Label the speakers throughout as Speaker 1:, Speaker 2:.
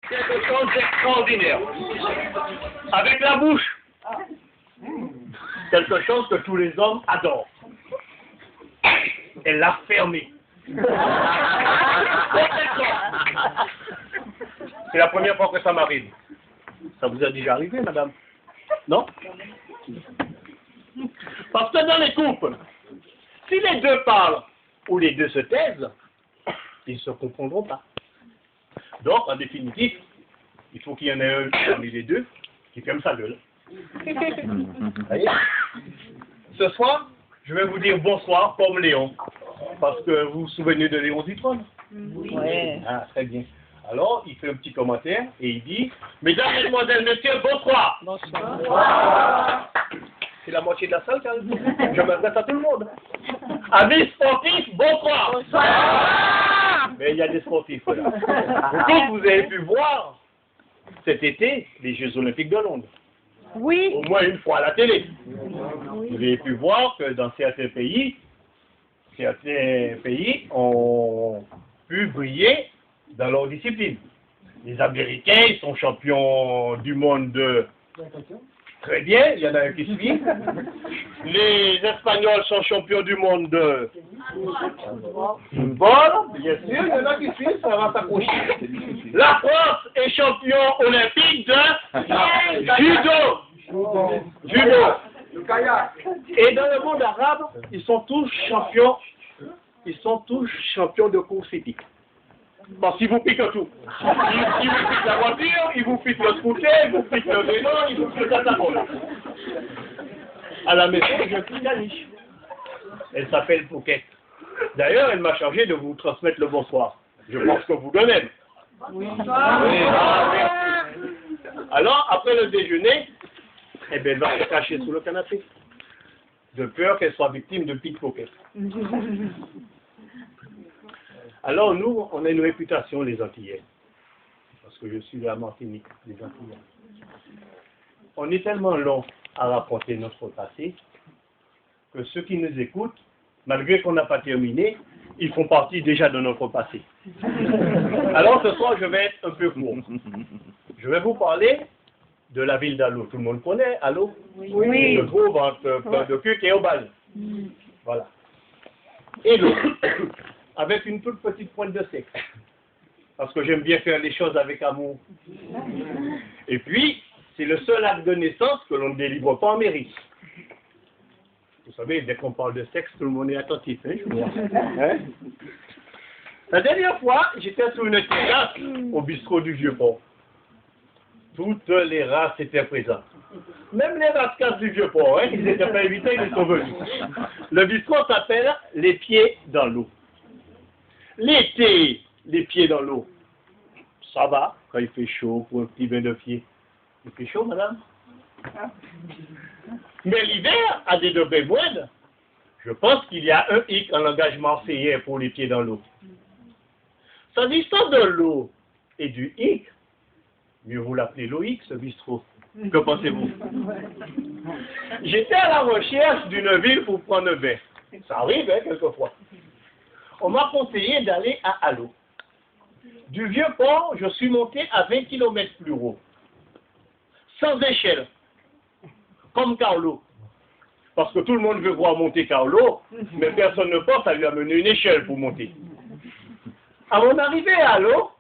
Speaker 1: quelque chose d'extraordinaire. Avec la bouche. Quelque chose que tous les hommes adorent. Elle l'a fermé. C'est la première fois que ça m'arrive. Ça vous a déjà arrivé, madame? Non? Parce que dans les couples, si les deux parlent ou les deux se taisent, ils ne se comprendront pas. Donc, en définitive, il faut qu'il y en ait un parmi les deux qui ferme sa gueule. Voyez? Ce soir, je vais vous dire bonsoir comme Léon. Parce que vous vous souvenez de Léon Zitrone?
Speaker 2: Oui.
Speaker 1: Ah, très bien. Alors, il fait un petit commentaire et il dit « Mesdames, Mesdemoiselles, Messieurs, bonsoir !»
Speaker 2: Bonsoir.
Speaker 1: C'est la moitié de la salle, quand même. Je m'adresse à tout le monde. Amis sportifs, bonsoir.
Speaker 2: Bonsoir.
Speaker 1: Mais il y a des sportifs là. Vous tous, vous avez pu voir cet été les Jeux Olympiques de Londres.
Speaker 2: Oui.
Speaker 1: Au moins une fois à la télé. Vous avez pu voir que dans certains pays ont pu briller dans leur discipline. Les Américains, ils sont champions du monde de... Très bien, il y en a un qui suit. Les Espagnols sont champions du monde de football, bien sûr, il y en a qui suivent, ça va s'accrocher. La France est champion olympique de judo. Et dans le monde arabe, ils sont tous champions de course hippique. Bon, si vous piquent tout. Ils vous piquent la voiture, ils vous piquent le scooter, ils vous piquent le vélo, ils vous piquent le catapole. À la maison, j'ai une petite caniche. Elle s'appelle Pouquette. D'ailleurs, elle m'a chargé de vous transmettre le bonsoir. Je pense que vous de même.
Speaker 2: Oui.
Speaker 1: Alors, après le déjeuner, eh bien, elle va se cacher sous le canapé. De peur qu'elle soit victime de pickpocket. Alors nous, on a une réputation, les Antillais, parce que je suis de la Martinique, les Antillais. On est tellement long à rapporter notre passé que ceux qui nous écoutent, malgré qu'on n'a pas terminé, ils font partie déjà de notre passé. Alors ce soir, je vais être un peu court. Je vais vous parler de la ville d'Allo. Tout le monde connaît Allo?
Speaker 2: Oui.
Speaker 1: Se trouve entre Plein de Cuc et Aubal. Voilà. Et l'eau, avec une toute petite pointe de sexe. Parce que j'aime bien faire les choses avec amour. Et puis, c'est le seul acte de naissance que l'on ne délivre pas en mairie. Vous savez, dès qu'on parle de sexe, tout le monde est attentif, hein, je vois. Hein? La dernière fois, j'étais sur une terrasse au bistrot du Vieux-Port. Toutes les races étaient présentes. Même les rascasses du Vieux-Port, hein, ils n'étaient pas invités, ils sont venus. Le bistrot s'appelle Les Pieds dans l'eau. L'été, les pieds dans l'eau, ça va quand il fait chaud pour un petit bain de pied. Il fait chaud, madame? Mais l'hiver, à des degrés moindres, je pense qu'il y a un hic en langage marseillais pour les pieds dans l'eau. S'agissant de l'eau et du hic, mieux vous l'appelez Loïc, ce bistrot. Que pensez-vous? J'étais à la recherche d'une ville pour prendre un bain. Ça arrive, hein, quelquefois. On m'a conseillé d'aller à Allo. Du Vieux-Port, je suis monté à 20 km plus haut. Sans échelle. Comme Carlo. Parce que tout le monde veut voir monter Carlo, mais personne ne pense à lui amener une échelle pour monter. À mon arrivée à Allo,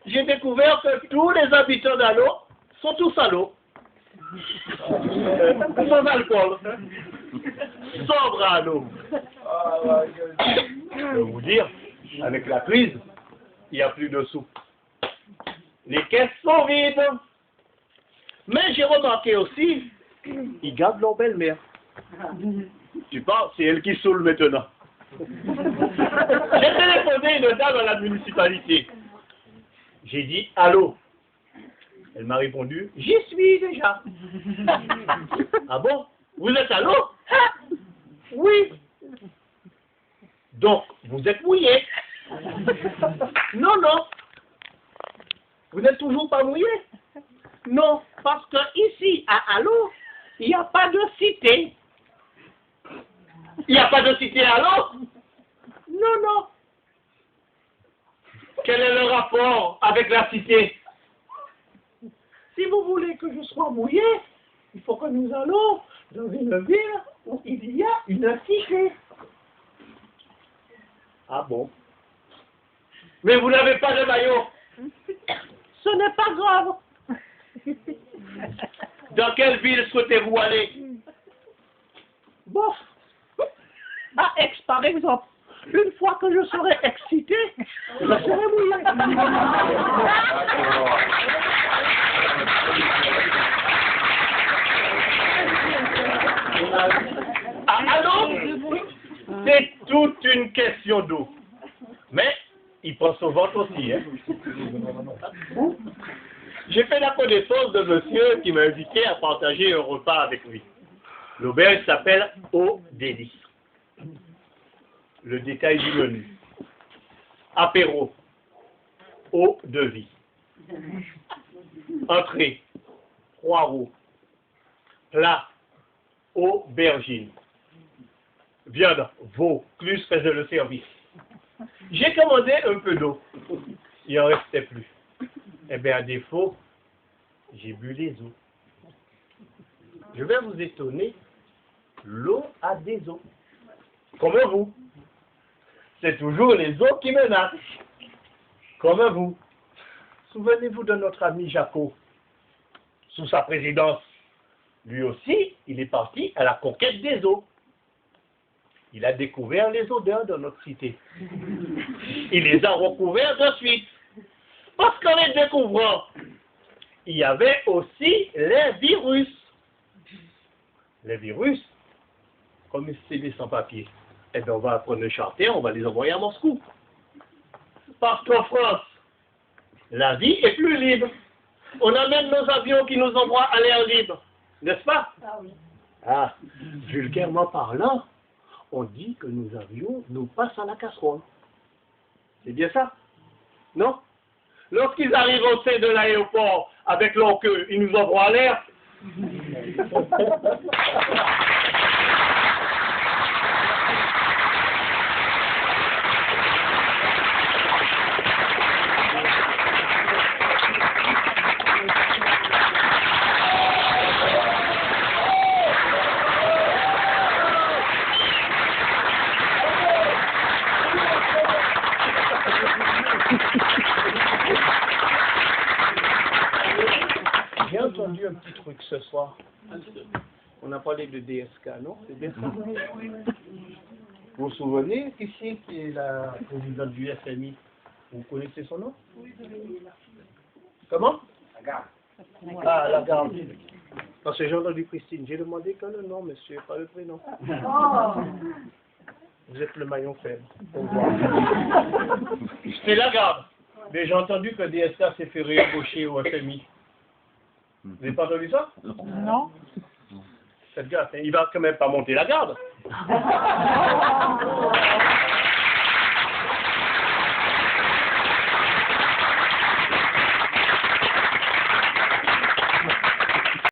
Speaker 1: j'ai découvert que tous les habitants d'Allo sont tous à l'eau. Sans alcool. Sobre à l'eau. Je peux vous dire, avec la crise, il n'y a plus de sous. Les caisses sont vides. Mais j'ai remarqué aussi, ils gardent leur belle-mère. Tu parles, c'est elle qui saoule maintenant. J'ai téléphoné une dame à la municipalité. J'ai dit, allô? Elle m'a répondu, j'y suis déjà. Ah bon? Vous êtes à l'eau? Oui. Donc, vous êtes mouillé. Non, non. Vous n'êtes toujours pas mouillé? Non, parce que ici, à Allo, il n'y a pas de cité. Il n'y a pas de cité à Allo? Non, non. Quel est le rapport avec la cité? si vous voulez que je sois mouillé, il faut que nous allons dans une ville où il y a une cité. Ah bon? Mais vous n'avez pas de maillot. Ce n'est pas grave. Dans quelle ville souhaitez-vous aller? Bon, à Aix par exemple. Une fois que je serai excité, je serai mouillé. Ah, allô? C'est toute une question d'eau. Mais il pense au ventre aussi. Hein? J'ai fait la connaissance de monsieur qui m'a invité à partager un repas avec lui. L'auberge s'appelle Au Délice. Le détail du menu. Apéro. Eau de vie. Entrée. Poireaux. Plat. Aubergine. Viande. Veau. Plus faisait le service. J'ai commandé un peu d'eau. Il n'en restait plus. Eh bien, à défaut, j'ai bu les eaux. Je vais vous étonner. L'eau a des eaux. Comme vous. C'est toujours les eaux qui menacent. Comme vous. Souvenez-vous de notre ami Jaco. Sous sa présidence. Lui aussi, il est parti à la conquête des eaux. Il a découvert les odeurs de notre cité. Il les a recouvertes ensuite. Parce qu'en les découvrant, il y avait aussi les virus. Les virus, comme c'est des sans-papiers, eh bien on va prendre le charter, on va les envoyer à Moscou. Parce qu'en France, la vie est plus libre. On a même nos avions qui nous envoient à l'air libre. N'est-ce pas? Ah oui. Ah, vulgairement parlant, on dit que nos avions nous passent à la casserole. C'est bien ça? Non? Lorsqu'ils arrivent au sein de l'aéroport avec leur queue, ils nous envoient à l'air. J'ai entendu un petit truc ce soir. On a parlé de DSK, non? C'est bien ça? Vous vous souvenez ici qui est la présidente du FMI? Vous connaissez son nom? Oui, comment? Lagarde. Ah, Lagarde. Parce que j'ai entendu Christine. J'ai demandé que le nom, monsieur, pas le prénom. Oh. Vous êtes le maillon faible. C'est Lagarde. Mais j'ai entendu que DSK s'est fait réembaucher au FMI. Vous n'avez pas entendu ça?
Speaker 2: Non.
Speaker 1: Cette gars, il va quand même pas monter la garde.